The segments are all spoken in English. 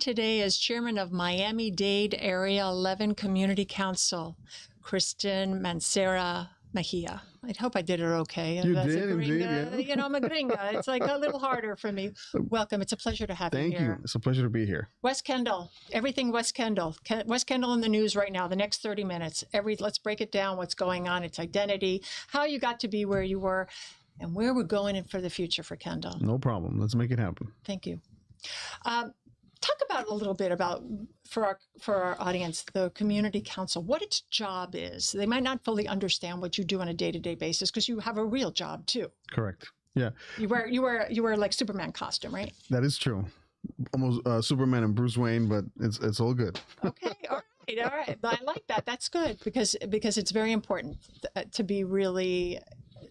today is Chairman of Miami-Dade Area 11 Community Council, Cristhian Mancera Mejia. I hope I did it okay. You did, indeed. Yeah. You know, I'm a gringa. It's like a little harder for me. Welcome. It's a pleasure to have you here. Thank you. It's a pleasure to be here. West Kendall, everything West Kendall. West Kendall in the news right now, the next 30 minutes. Let's break it down, what's going on, its identity, how you got to be where you were, and where we're going in for the future for Kendall. No problem. Let's make it happen. Thank you. Talk about a little bit about, for our audience, the community council, what its job is. They might not fully understand what you do on a day-to-day basis because you have a real job too. Correct. Yeah. You wear like Superman costume, right? That is true. Almost Superman and Bruce Wayne, but it's all good. Okay. All right. I like that. That's good because it's very important to be really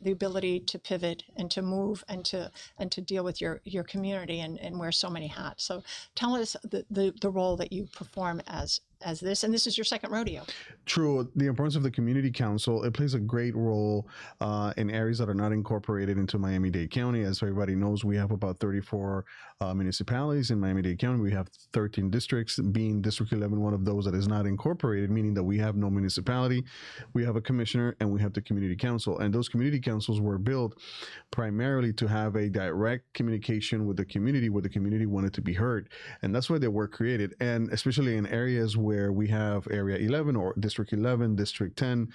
the ability to pivot and to move and to deal with your community and wear so many hats. So tell us the role that you perform as this, and this is your second rodeo. True. The importance of the community council, it plays a great role in areas that are not incorporated into Miami-Dade County. As everybody knows, we have about 34 municipalities in Miami-Dade County. We have 13 districts, being District 11 one of those that is not incorporated, meaning that we have no municipality. We have a commissioner and we have the community council. And those community councils were built primarily to have a direct communication with the community where the community wanted to be heard. And that's why they were created. And especially in areas where we have Area 11 or District 11, District 10,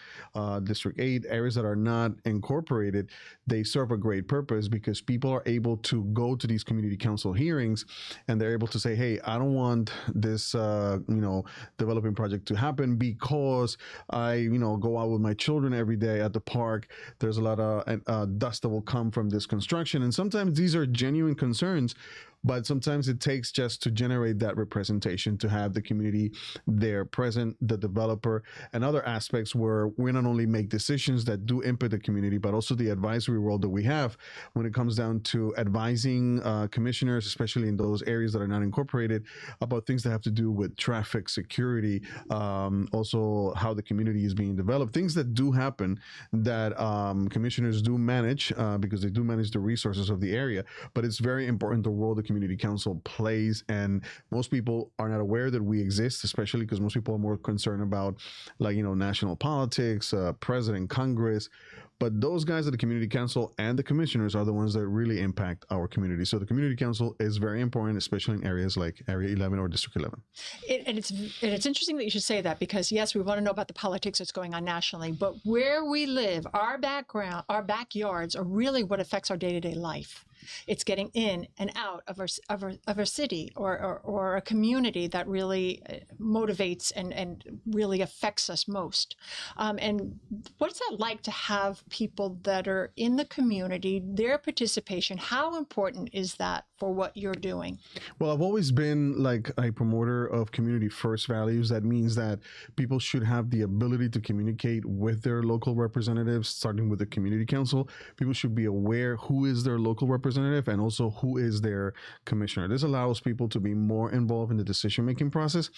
District 8, areas that are not incorporated, they serve a great purpose because people are able to go to these community council hearings and they're able to say, hey, I don't want this, developing project to happen because I, go out with my children every day at the park. There's a lot of dust that will come from this construction. And sometimes these are genuine concerns, but sometimes it takes just to generate that representation, to have the community there present, the developer, and other aspects where we not only make decisions that do input the community, but also the advisory role that we have when it comes down to advising commissioners, especially in those areas that are not incorporated, about things that have to do with traffic, security, also how the community is being developed, things that do happen that commissioners do manage because they do manage the resources of the area. But it's very important the role the community council plays, and most people are not aware that we exist, especially because most people are more concerned about national politics, president, Congress. But those guys at the community council and the commissioners are the ones that really impact our community. So the community council is very important, especially in areas like Area 11 or District 11. And it's interesting that you should say that because, yes, we want to know about the politics that's going on nationally, but where we live, our background, our backyards are really what affects our day-to-day life. It's getting in and out of our city or a community that really motivates and really affects us most. And what's that like to have people that are in the community, their participation? How important is that for what you're doing? Well, I've always been like a promoter of community first values. That means that people should have the ability to communicate with their local representatives, starting with the community council. People should be aware who is their local representative and also who is their commissioner. This allows people to be more involved in the decision-making process.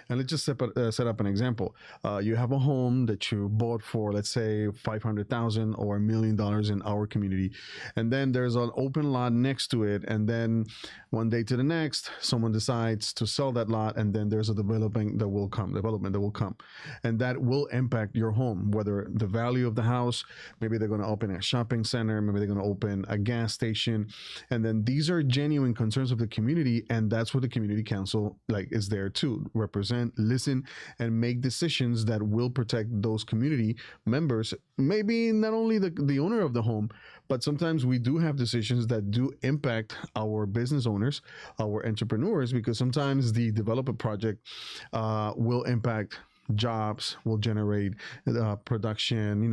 And let's just set up an example. You have a home that you bought for, let's say, $500,000 or $1 million in our community. And then there's an open lot next to it. And then one day to the next, someone decides to sell that lot. And then there's a development that will come. And that will impact your home, whether the value of the house, maybe they're going to open a shopping center, maybe they're going to open a gas station. And then these are genuine concerns of the community, and that's what the community council is there to represent, listen, and make decisions that will protect those community members. Maybe not only the owner of the home, but sometimes we do have decisions that do impact our business owners, our entrepreneurs, because sometimes the development project will impact jobs, will generate production,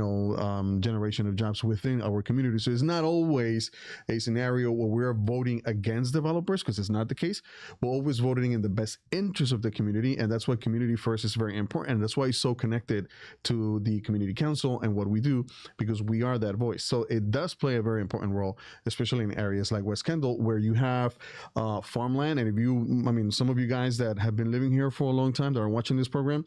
generation of jobs within our community. So it's not always a scenario where we're voting against developers, because it's not the case. We're always voting in the best interest of the community, and that's why community first is very important. That's why it's so connected to the community council and what we do, because we are that voice. So it does play a very important role, especially in areas like West Kendall, where you have farmland. And some of you guys that have been living here for a long time that are watching this program,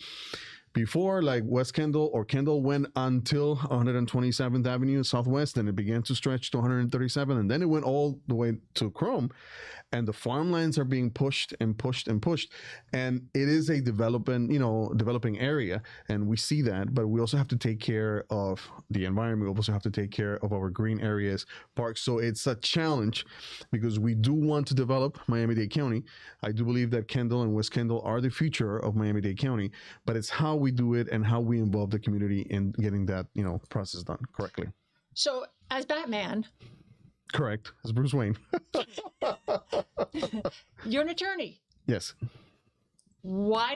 before, like West Kendall or Kendall went until 127th Avenue Southwest, and it began to stretch to 137, and then it went all the way to Chrome. and the farmlands are being pushed and pushed and pushed, and it is a developing area, and we see that. But we also have to take care of the environment. We also have to take care of our green areas, parks. So it's a challenge because we do want to develop Miami-Dade County. I do believe that Kendall and West Kendall are the future of Miami-Dade County, but it's how we do it and how we involve the community in getting that process done correctly. So, as Batman, correct, as Bruce Wayne. You're an attorney. Yes. Why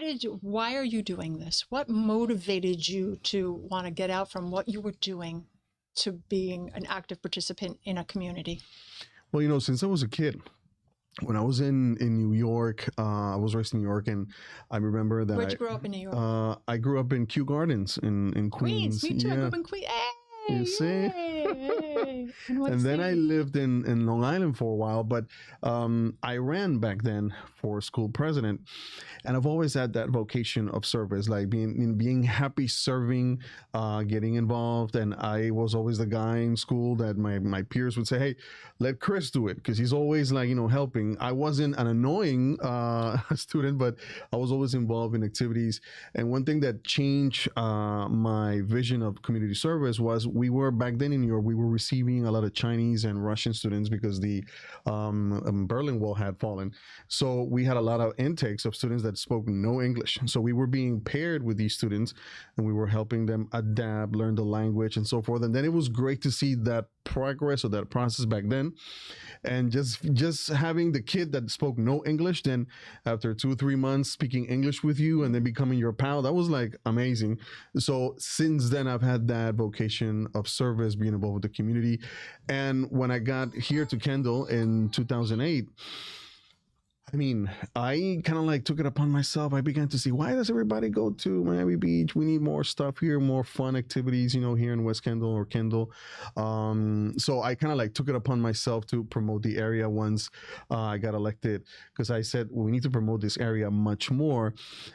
are you doing this? What motivated you to want to get out from what you were doing to being an active participant in a community? Well, since I was a kid, when I was in New York, I was raised in New York, and I remember that. Where'd you grow up in New York? I grew up in Kew Gardens in Queens. Me too. I grew up in Queens. Hey, you see? Yay. And then I lived in Long Island for a while, but I ran back then for school president, and I've always had that vocation of service, like being happy serving, getting involved. And I was always the guy in school that my peers would say, "Hey, let Chris do it," because he's always like helping. I wasn't an annoying student, but I was always involved in activities. And one thing that changed my vision of community service was we were back then in New York. We were receiving a lot of Chinese and Russian students because the Berlin Wall had fallen. So we had a lot of intakes of students that spoke no English. So we were being paired with these students, and we were helping them adapt, learn the language, and so forth. And then it was great to see that progress or that process back then. And just having the kid that spoke no English, then after 2 or 3 months speaking English with you and then becoming your pal, that was like amazing. So since then, I've had that vocation of service, being involved with the community. And when I got here to Kendall in 2008, I kind of like took it upon myself. I began to see, why does everybody go to Miami Beach? We need more stuff here, more fun activities, here in West Kendall or Kendall. So I kind of like took it upon myself to promote the area once I got elected, because I said, well, we need to promote this area much more,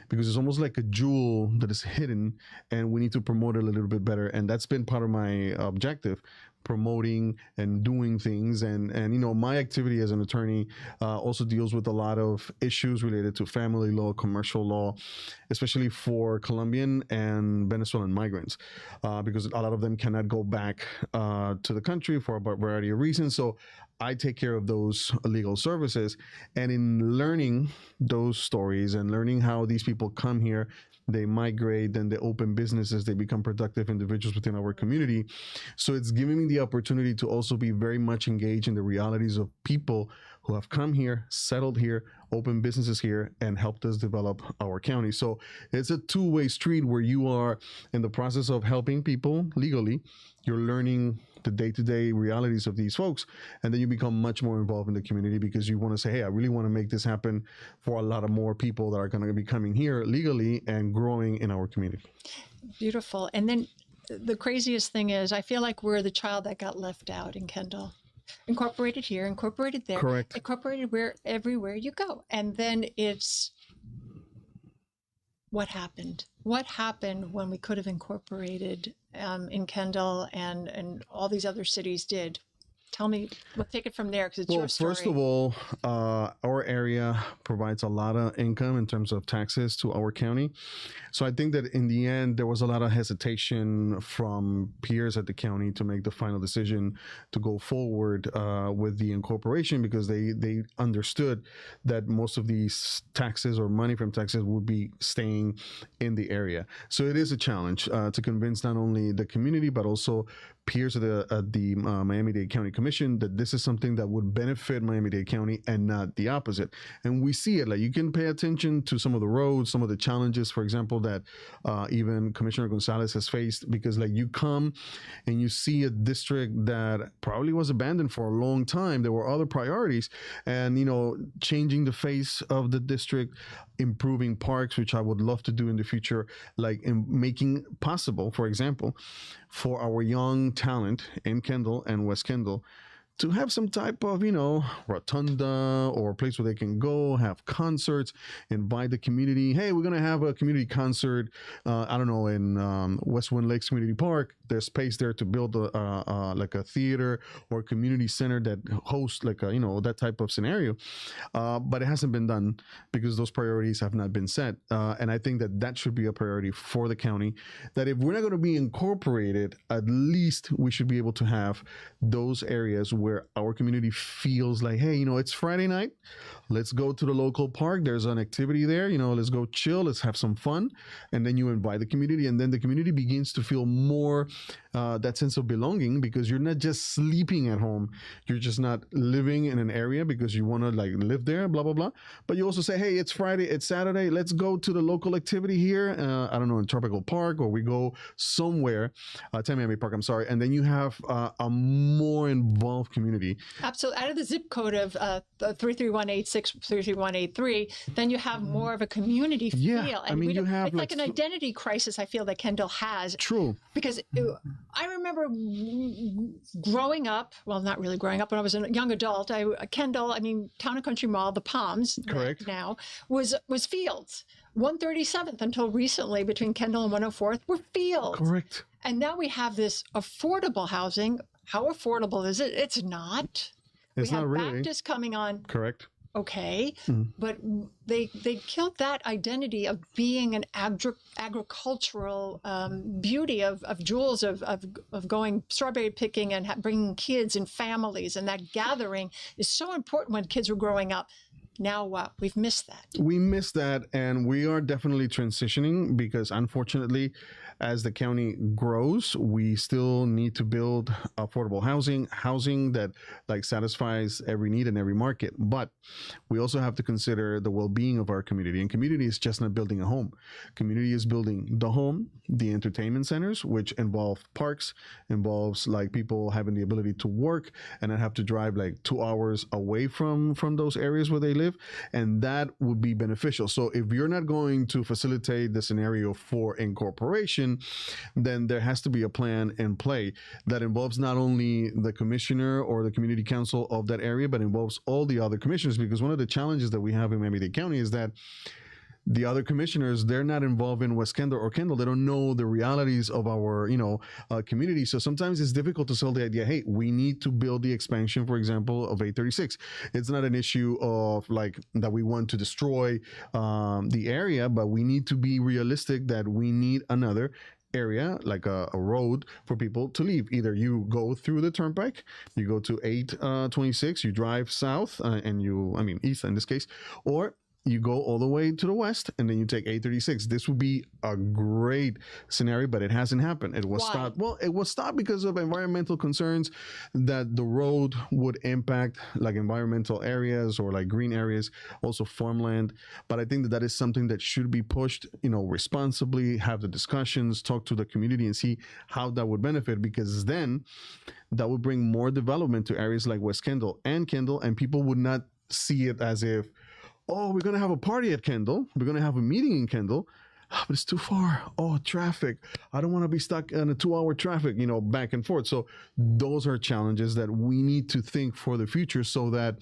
because it's almost like a jewel that is hidden, and we need to promote it a little bit better. And that's been part of my objective, promoting and doing things. And my activity as an attorney also deals with a lot of issues related to family law, commercial law, especially for Colombian and Venezuelan migrants, because a lot of them cannot go back to the country for a variety of reasons. So I take care of those legal services. And in learning those stories and learning how these people come here, they migrate, then they open businesses, they become productive individuals within our community. So it's giving me the opportunity to also be very much engaged in the realities of people who have come here, settled here, opened businesses here, and helped us develop our county. So it's a two-way street where you are in the process of helping people legally. You're learning the day-to-day realities of these folks, and then you become much more involved in the community because you want to say, hey, I really want to make this happen for a lot of more people that are going to be coming here legally and growing in our community. Beautiful. And then the craziest thing is, I feel like we're the child that got left out in Kendall. Incorporated here, incorporated there. Correct. Incorporated everywhere you go. And then it's, what happened? What happened when we could have incorporated in Kendall and all these other cities did? Tell me, we'll take it from there because it's your story. First of all, our area provides a lot of income in terms of taxes to our county. So I think that in the end, there was a lot of hesitation from peers at the county to make the final decision to go forward with the incorporation, because they understood that most of these taxes or money from taxes would be staying in the area. So it is a challenge to convince not only the community, but also peers at the Miami-Dade County Commission that this is something that would benefit Miami-Dade County and not the opposite. And we see it. Like, you can pay attention to some of the roads, some of the challenges, for example, that even Commissioner Gonzalez has faced, because like you come and you see a district that probably was abandoned for a long time. There were other priorities, and changing the face of the district, improving parks, which I would love to do in the future, like in making possible, for example, for our young talent in Kendall and West Kendall to have some type of, rotunda or place where they can go, have concerts, invite the community. Hey, we're going to have a community concert, I don't know, in Westwood Lakes Community Park. There's space there to build like a theater or community center that hosts like a, that type of scenario. But it hasn't been done because those priorities have not been set. And I think that should be a priority for the county, that if we're not going to be incorporated, at least we should be able to have those areas where our community feels like, hey, it's Friday night. Let's go to the local park. There's an activity there. Let's go chill. Let's have some fun. And then you invite the community, and then the community begins to feel more that sense of belonging, because you're not just sleeping at home. You're just not living in an area because you want to like live there, blah, blah, blah. But you also say, hey, it's Friday, it's Saturday. Let's go to the local activity here. I don't know, in Tropical Park, or we go somewhere, Miami Park, I'm sorry. And then you have a more involved community. Absolutely. Out of the zip code of 33186, 33183, then you have more of a community feel. Yeah, And you have it's like an identity crisis, I feel, that Kendall has. True. Because I remember growing up, well, not really growing up, when I was a young adult, Kendall, Town and Country Mall, the Palms, correct, now, was fields. 137th until recently, between Kendall and 104th, were fields. Correct. And now we have this affordable housing. How affordable is it? It's not. It's not really. We have Baptist coming on. Correct. Okay, but they killed that identity of being an agricultural beauty of jewels of going strawberry picking and bringing kids and families, and that gathering is so important when kids were growing up. Now what? We've missed that. We missed that, and we are definitely transitioning, because unfortunately, as the county grows, we still need to build affordable housing that like satisfies every need in every market. But we also have to consider the well-being of our community, and community is just not building a home. Community is building the home, the entertainment centers, which involve parks, involves like people having the ability to work and not have to drive like 2 hours away from those areas where they live. And that would be beneficial. So if you're not going to facilitate the scenario for incorporation, then there has to be a plan in play that involves not only the commissioner or the community council of that area, but involves all the other commissioners. Because one of the challenges that we have in Miami-Dade County is that the other commissioners, they're not involved in West Kendall or Kendall. They don't know the realities of our, community. So sometimes it's difficult to sell the idea, hey, we need to build the expansion, for example, of 836. It's not an issue of like that we want to destroy the area, but we need to be realistic that we need another area, like a road for people to leave. Either you go through the turnpike, you go to 826, you drive south east in this case, or you go all the way to the west, and then you take 836. This would be a great scenario, but it hasn't happened. It was stopped. Well, it was stopped because of environmental concerns that the road would impact like environmental areas or like green areas, also farmland. But I think that is something that should be pushed, responsibly, have the discussions, talk to the community and see how that would benefit, because then that would bring more development to areas like West Kendall, and people would not see it as if, oh, we're going to have a party at Kendall. We're going to have a meeting in Kendall, but it's too far. Oh, traffic. I don't want to be stuck in a 2-hour traffic, back and forth. So those are challenges that we need to think for the future, so that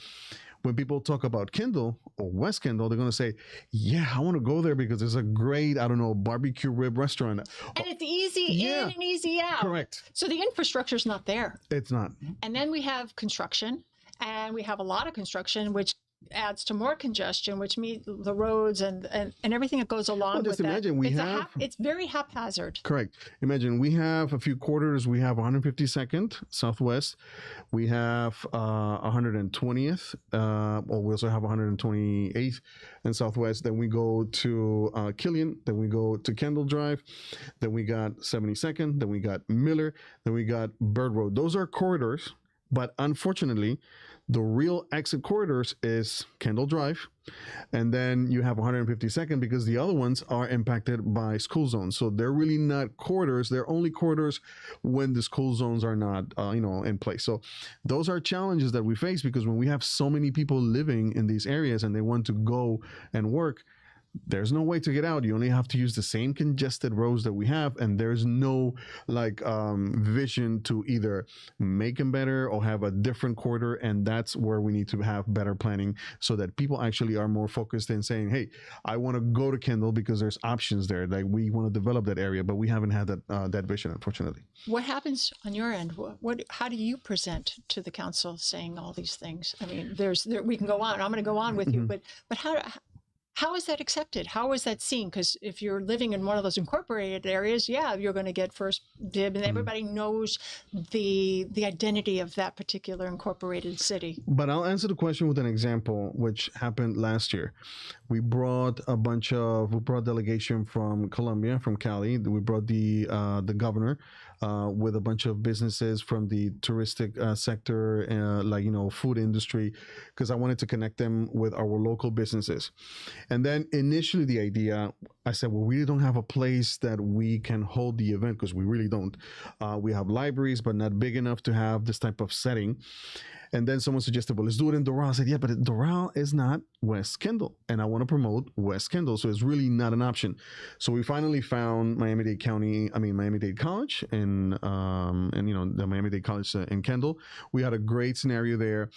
when people talk about Kendall or West Kendall, they're going to say, yeah, I want to go there because there's a great, barbecue rib restaurant. And it's easy in and easy out. Correct. So the infrastructure is not there. It's not. And then we have construction, and we have a lot of construction, which adds to more congestion, which means the roads and everything that goes along with that. Imagine it's very haphazard. Correct. Imagine we have a few quarters. We have 152nd Southwest. We have 120th. We also have 128th in Southwest. Then we go to Killian. Then we go to Kendall Drive. Then we got 72nd. Then we got Miller. Then we got Bird Road. Those are corridors. But unfortunately, the real exit corridors is Kendall Drive, and then you have 152nd, because the other ones are impacted by school zones. So they're really not corridors. They're only corridors when the school zones are not, in place. So those are challenges that we face, because when we have so many people living in these areas and they want to go and work, there's no way to get out. You only have to use the same congested roads that we have, and there's no like vision to either make them better or have a different corridor. And that's where we need to have better planning so that people actually are more focused in saying, hey, I want to go to Kendall because there's options there. Like we want to develop that area, but we haven't had that vision, unfortunately. What happens on your end? How do you present to the council saying all these things? I mean, we can go on. I'm going to go on with you, but how is that accepted? How is that seen? Because if you're living in one of those incorporated areas, yeah, you're going to get first dib, and everybody knows the identity of that particular incorporated city. But I'll answer the question with an example, which happened last year. We brought delegation from Colombia, from Cali. We brought the governor with a bunch of businesses from the touristic sector, food industry, because I wanted to connect them with our local businesses. And then initially the idea, I said, well, we don't have a place that we can hold the event, because we really don't. We have libraries, but not big enough to have this type of setting. And then someone suggested, well, let's do it in Doral. I said, yeah, but Doral is not West Kendall, and I want to promote West Kendall, so it's really not an option. So we finally found Miami-Dade College, and the Miami-Dade College in Kendall. We had a great scenario there.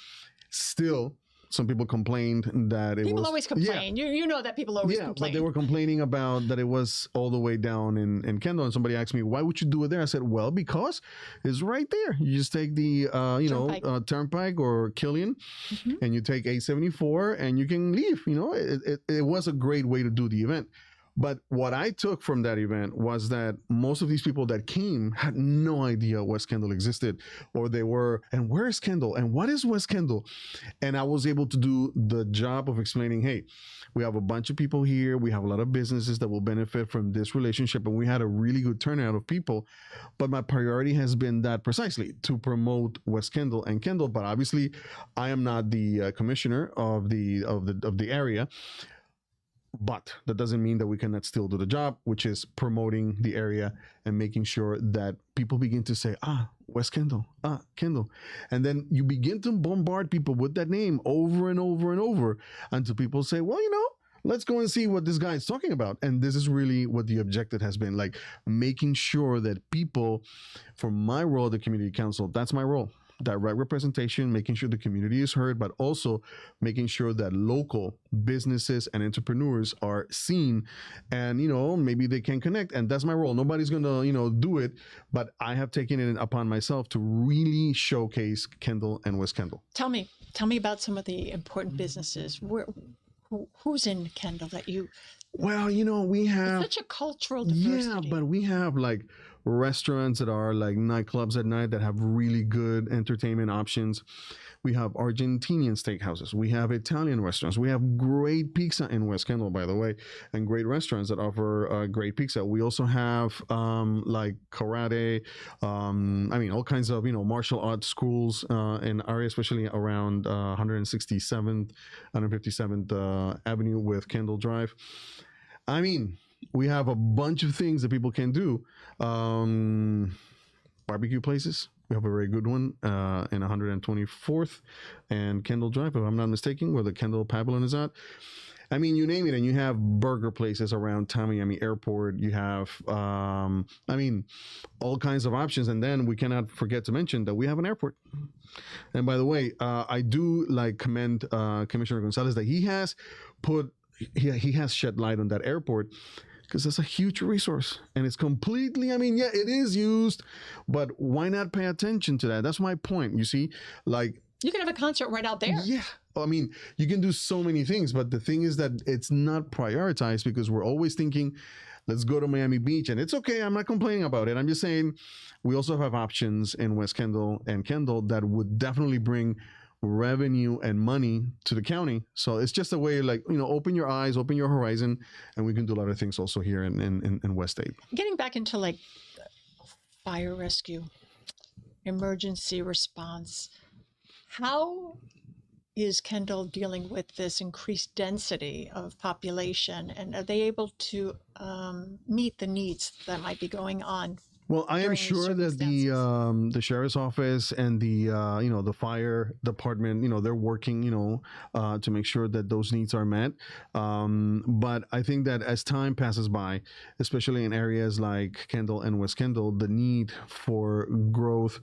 Still, some people complained that people always complain. Yeah. You know that people always complain. But they were complaining about that it was all the way down in Kendall. And somebody asked me, why would you do it there? I said, well, because it's right there. You just take the Turnpike or Killian, and you take 874, and you can leave. It was a great way to do the event. But what I took from that event was that most of these people that came had no idea West Kendall existed, or they were, and where is Kendall? And what is West Kendall? And I was able to do the job of explaining, hey, we have a bunch of people here. We have a lot of businesses that will benefit from this relationship. And we had a really good turnout of people. But my priority has been that precisely, to promote West Kendall and Kendall. But obviously, I am not the commissioner of the area. But that doesn't mean that we cannot still do the job, which is promoting the area and making sure that people begin to say, West Kendall, Kendall. And then you begin to bombard people with that name over and over and over until people say, well, let's go and see what this guy is talking about. And this is really what the objective has been, like making sure that people, for my role at the community council, that's my role. Direct representation, making sure the community is heard, but also making sure that local businesses and entrepreneurs are seen, and maybe they can connect. And that's my role. Nobody's gonna do it, but I have taken it upon myself to really showcase Kendall and West Kendall. Tell me about some of the important businesses. Who's in Kendall that you? Well, we have such a cultural diversity. Yeah, but we have like restaurants that are like nightclubs at night that have really good entertainment options. We have Argentinian steakhouses. We have Italian restaurants. We have great pizza in West Kendall, by the way, and great restaurants that offer great pizza. We also have like karate, all kinds of martial arts schools in our area, especially around 157th Avenue with Kendall Drive. We have a bunch of things that people can do. Barbecue places. We have a very good one in 124th and Kendall Drive, if I'm not mistaken, where the Kendall Pavilion is at. You name it. And you have burger places around Miami Airport. You have, all kinds of options. And then we cannot forget to mention that we have an airport. And by the way, I do commend Commissioner Gonzalez that he has shed light on that airport, because it's a huge resource and it's completely, it is used, but why not pay attention to that? That's my point. You see, you can have a concert right out there. Yeah. You can do so many things, but the thing is that it's not prioritized, because we're always thinking, let's go to Miami Beach, and it's okay. I'm not complaining about it. I'm just saying we also have options in West Kendall and Kendall that would definitely bring revenue and money to the county. So it's just a way, open your eyes, open your horizon, and we can do a lot of things also here in West Dade. Getting back into fire rescue, emergency response, how is Kendall dealing with this increased density of population, and are they able to meet the needs that might be going on Well, I am during these sure that the sheriff's office and the fire department, they're working, to make sure that those needs are met. But I think that as time passes by, especially in areas like Kendall and West Kendall, the need for growth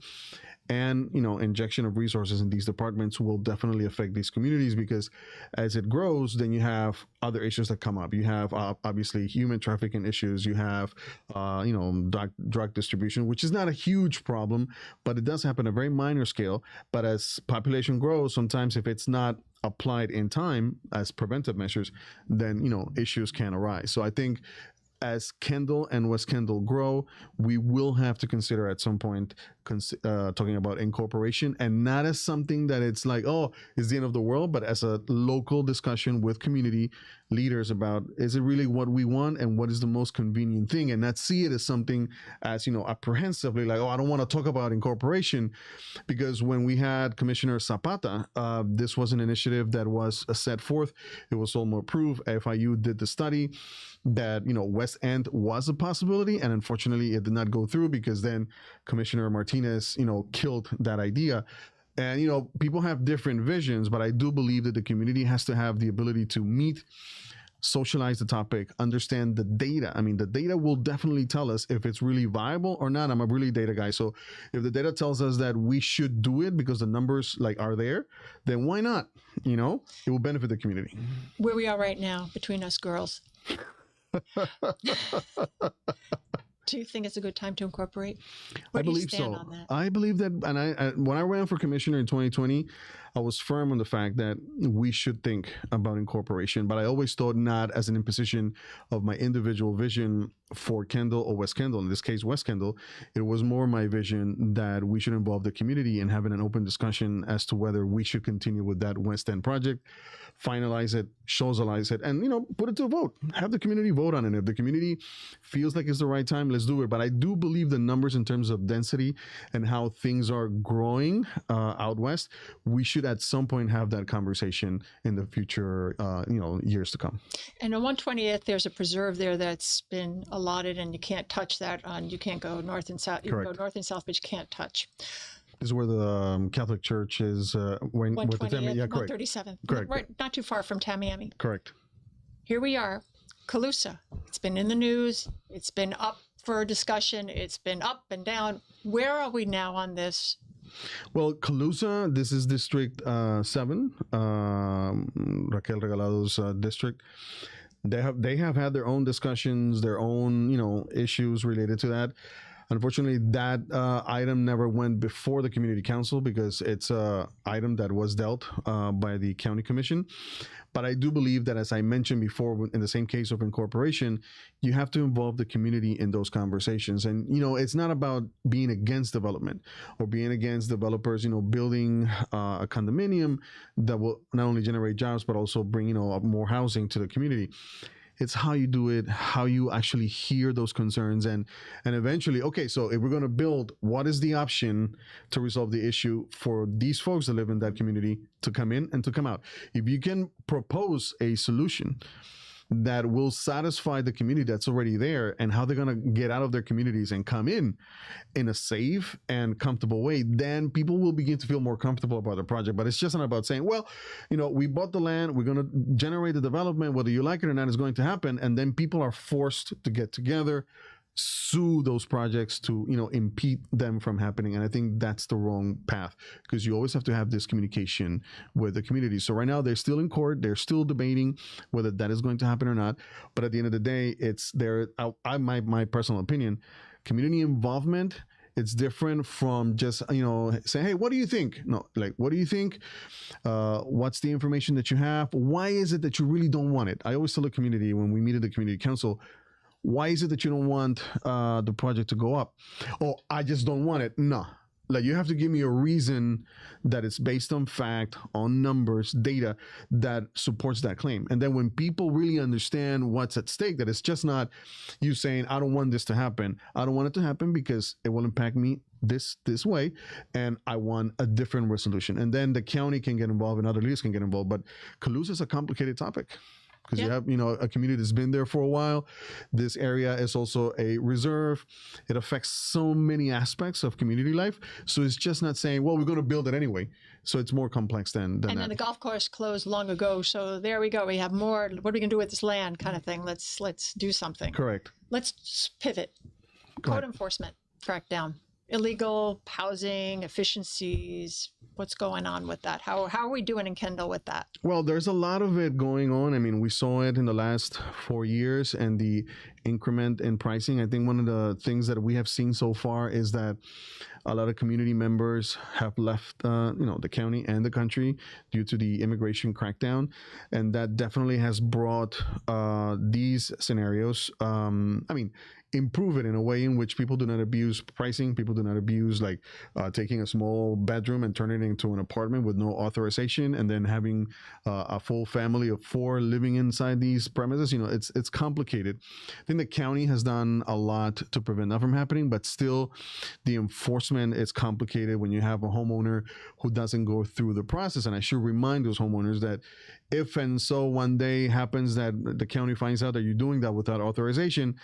and injection of resources in these departments will definitely affect these communities, because as it grows, then you have other issues that come up. You have obviously human trafficking issues. You have drug distribution, which is not a huge problem, but it does happen at a very minor scale. But as population grows, sometimes if it's not applied in time as preventive measures, then issues can arise. So I think as Kendall and West Kendall grow, we will have to consider at some point talking about incorporation, and not as something that it's like, oh, it's the end of the world, but as a local discussion with community leaders about, is it really what we want and what is the most convenient thing, and not see it as something as, apprehensively like, oh, I don't want to talk about incorporation. Because when we had Commissioner Zapata, this was an initiative that was set forth. It was almost approved. FIU did the study that, West End was a possibility, and unfortunately it did not go through because then Commissioner Martinez, killed that idea. And, people have different visions, but I do believe that the community has to have the ability to meet, socialize the topic, understand the data. I mean, the data will definitely tell us if it's really viable or not. I'm a really data guy. So if the data tells us that we should do it because the numbers are there, then why not? It will benefit the community. Where we are right now between us girls. Do you think it's a good time to incorporate? Where do you stand on that? I believe that, and I when I ran for commissioner in 2020, I was firm on the fact that we should think about incorporation, but I always thought not as an imposition of my individual vision for Kendall or West Kendall. In this case, West Kendall, it was more my vision that we should involve the community in having an open discussion as to whether we should continue with that West End project, finalize it, socialize it, and put it to a vote. Have the community vote on it. If the community feels like it's the right time, let's do it. But I do believe the numbers in terms of density and how things are growing out west, we should at some point have that conversation in the future, years to come. And on 120th, there's a preserve there that's been allotted, and you can't touch that. You can't go north and south. You can go north and south, but you can't touch. This is where the Catholic Church is. With the 137th. Correct. Right, not too far from Tamiami. Correct. Here we are, Calusa. It's been in the news. It's been up for discussion. It's been up and down. Where are we now on this? Well, Calusa, this is District 7, Raquel Regalado's district. They have had their own discussions, their own issues related to that. Unfortunately, that item never went before the community council because it's a item that was dealt by the county commission. But I do believe that, as I mentioned before, in the same case of incorporation, you have to involve the community in those conversations. And, it's not about being against development or being against developers, building a condominium that will not only generate jobs, but also bring, more housing to the community. It's how you do it, how you actually hear those concerns, and eventually, okay, so if we're going to build, what is the option to resolve the issue for these folks that live in that community to come in and to come out? If you can propose a solution that will satisfy the community that's already there and how they're going to get out of their communities and come in a safe and comfortable way, then people will begin to feel more comfortable about the project. But it's just not about saying, well, we bought the land, we're going to generate the development, whether you like it or not, is going to happen. And then people are forced to get together, sue those projects to, impede them from happening. And I think that's the wrong path, because you always have to have this communication with the community. So right now they're still in court. They're still debating whether that is going to happen or not. But at the end of the day, it's there. My personal opinion, community involvement, it's different from just, saying, hey, what do you think? No, what do you think? What's the information that you have? Why is it that you really don't want it? I always tell the community when we meet at the community council, why is it that you don't want the project to go up? Oh, I just don't want it. No. You have to give me a reason that it's based on fact, on numbers, data that supports that claim. And then when people really understand what's at stake, that it's just not you saying, I don't want this to happen. I don't want it to happen because it will impact me this way, and I want a different resolution. And then the county can get involved and other leaders can get involved. But Calusa is a complicated topic. because you Yeah. have, a community that's been there for a while. This area is also a reserve. It affects so many aspects of community life. So it's just not saying, well, we're going to build it anyway. So it's more complex than And that. then the golf course closed long ago, so there we go. We have more. What are we going to do with this land, kind of thing? Let's do something. Correct. Let's pivot. Go Code ahead. enforcement, crackdown, illegal housing, efficiencies. What's going on with that? How are we doing in Kendall with that? Well, there's a lot of it going on. I mean, we saw it in the last 4 years and the increment in pricing. I think one of the things that we have seen so far is that a lot of community members have left, the county and the country due to the immigration crackdown. And that definitely has brought these scenarios. Improve it in a way in which people do not abuse pricing. People do not abuse taking a small bedroom and turning it into an apartment with no authorization, and then having a full family of 4 living inside these premises. It's complicated. I think the county has done a lot to prevent that from happening, but still the enforcement is complicated when you have a homeowner who doesn't go through the process. And I should remind those homeowners that if and so one day happens that the county finds out that you're doing that without authorization,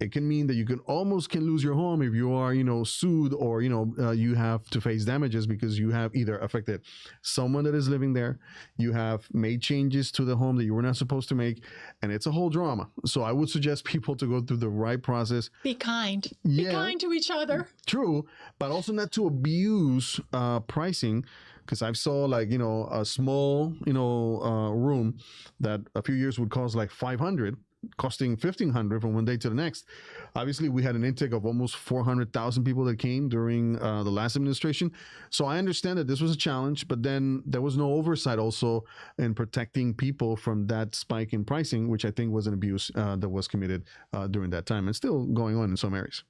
it can mean that you can lose your home if you are, sued, or, you have to face damages because you have either affected someone that is living there, you have made changes to the home that you were not supposed to make, and it's a whole drama. So I would suggest people to go through the right process. Be kind. Yeah. Be kind to each other. True, but also not to abuse pricing. Because I saw a small, room that a few years would cost like $500, costing $1,500 from one day to the next. Obviously, we had an intake of almost 400,000 people that came during the last administration. So I understand that this was a challenge, but then there was no oversight also in protecting people from that spike in pricing, which I think was an abuse that was committed during that time and still going on in some areas.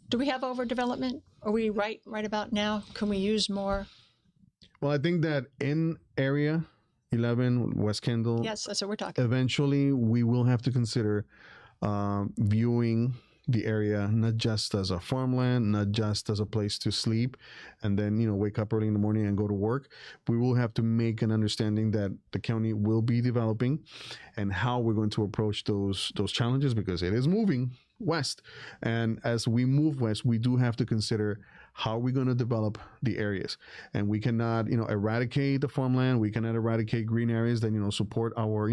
Do we have overdevelopment? Are we right about now? Can we use more? Well, I think that in area 11, West Kendall, Yes, that's what we're talking. eventually we will have to consider viewing the area not just as a farmland, not just as a place to sleep and then wake up early in the morning and go to work. We will have to make an understanding that the county will be developing and how we're going to approach those challenges, because it is moving west. And as we move west, we do have to consider how we're going to develop the areas. And we cannot, eradicate the farmland. We cannot eradicate green areas that, support our,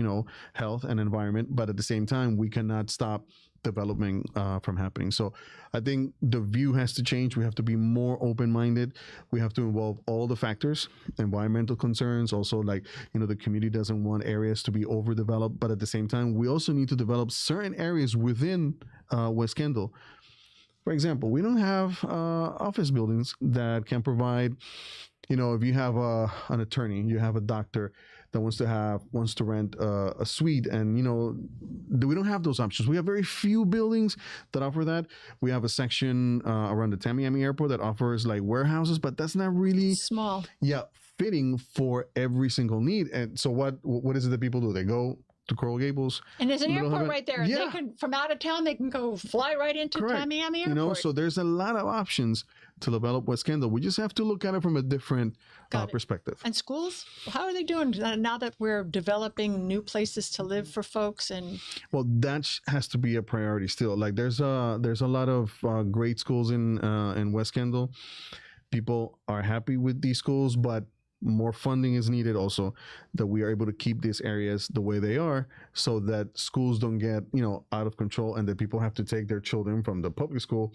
health and environment. But at the same time, we cannot stop development from happening. So I think the view has to change. We have to be more open-minded. We have to involve all the factors, environmental concerns, also the community doesn't want areas to be overdeveloped, but at the same time, we also need to develop certain areas within West Kendall. For example, we don't have office buildings that can provide, if you have an attorney, you have a doctor that wants to rent a suite, and we don't have those options. We have very few buildings that offer that. We have a section around the Miami airport that offers warehouses, but that's not really Small. fitting for every single need. And so what is it that people do? They go to Coral Gables. And there's an We don't have airport it. right there. Yeah. They can, from out of town, they can go fly right into Correct. Miami Airport. So there's a lot of options to develop West Kendall. We just have to look at it from a different Got it. perspective. And schools, how are they doing now that we're developing new places to live for folks? And Well, that has to be a priority still. There's a lot of great schools in West Kendall. People are happy with these schools, but more funding is needed also, that we are able to keep these areas the way they are, so that schools don't get out of control and that people have to take their children from the public school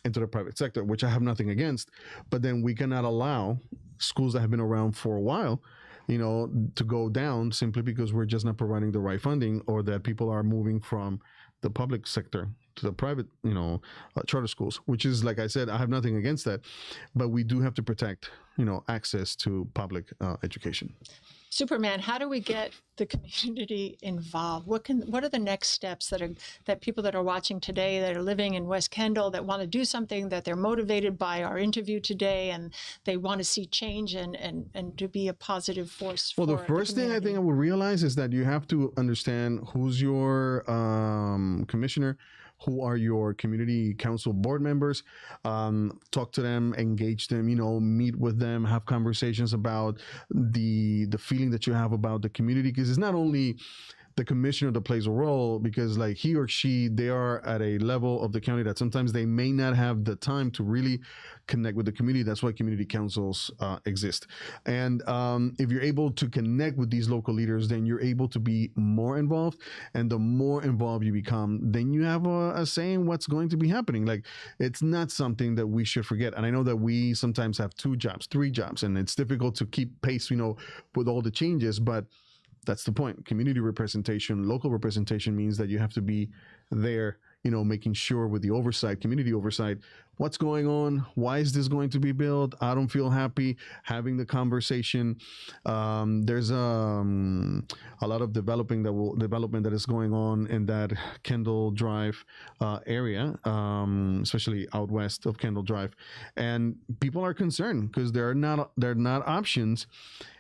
into the private sector, which I have nothing against. But then we cannot allow schools that have been around for a while to go down simply because we're just not providing the right funding, or that people are moving from the public sector to the private, charter schools, which is, like I said, I have nothing against that, but we do have to protect, access to public education. Superman, how do we get the community involved? What are the next steps that people that are watching today, that are living in West Kendall, that want to do something, that they're motivated by our interview today, and they want to see change and to be a positive force? Well, the for first thing I think I would realize is that you have to understand who's your commissioner, who are your community council board members. Talk to them, engage them, meet with them, have conversations about the feeling that you have about the community, because it's not only the commissioner that plays a role, because like he or she, they are at a level of the county that sometimes they may not have the time to really connect with the community. That's why community councils exist. And if you're able to connect with these local leaders, then you're able to be more involved. And the more involved you become, then you have a say in what's going to be happening. Like, it's not something that we should forget. And I know that we sometimes have 2 jobs, 3 jobs, and it's difficult to keep pace, with all the changes, but that's the point. Community representation, local representation means that you have to be there, making sure with the oversight, community oversight, what's going on? Why is this going to be built? I don't feel happy. Having the conversation. There's a lot of development that is going on in that Kendall Drive area, especially out west of Kendall Drive, and people are concerned because there are not options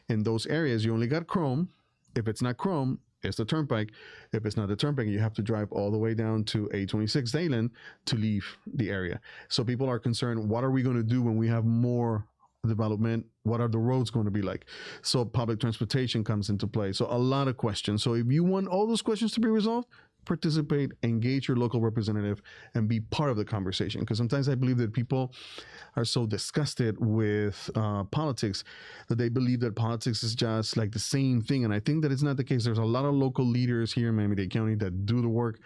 in those areas. You only got Chrome. If it's not Chrome, it's the Turnpike. If it's not the Turnpike, you have to drive all the way down to 826 Dayland to leave the area. So people are concerned, what are we going to do when we have more development? What are the roads going to be like? So public transportation comes into play. So a lot of questions. So if you want all those questions to be resolved, participate, engage your local representative, and be part of the conversation. Because sometimes I believe that people are so disgusted with politics that they believe that politics is just like the same thing. And I think that it's not the case. There's a lot of local leaders here in Miami-Dade County that do the work.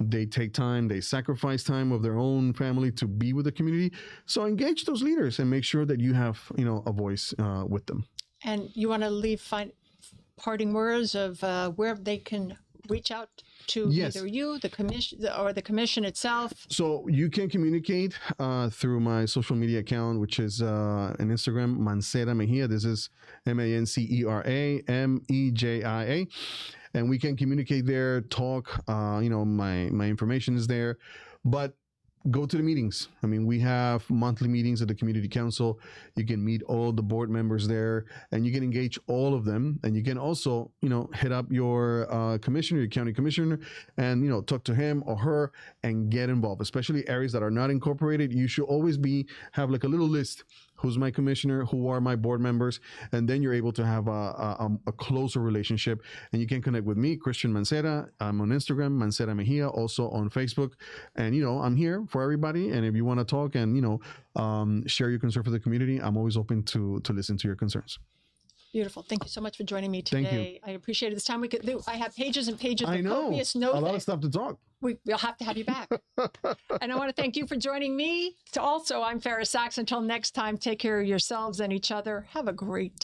They take time, they sacrifice time of their own family to be with the community. So engage those leaders and make sure that you have, a voice with them. And you want to leave parting words of where they can reach out to either you, the commission, or the commission itself? So you can communicate through my social media account, which is an Instagram, Mancera Mejia. This is Mancera Mejia. And we can communicate there, talk, my information is there. But go to the meetings. I mean, we have monthly meetings at the community council. You can meet all the board members there, and you can engage all of them. And you can also, hit up your commissioner, your county commissioner, and, talk to him or her and get involved, especially areas that are not incorporated. You should always have like a little list. Who's my commissioner? Who are my board members? And then you're able to have a closer relationship. And you can connect with me, Cristhian Mancera. I'm on Instagram, Mancera Mejia, also on Facebook. And, I'm here for everybody. And if you want to talk and, share your concern for the community, I'm always open to listen to your concerns. Beautiful. Thank you so much for joining me today. Thank you. I appreciate it. This time I have pages and pages of copious notes. A lot of stuff to talk. We'll have to have you back. And I want to thank you for joining me. I'm Fara Sax. Until next time, take care of yourselves and each other. Have a great day.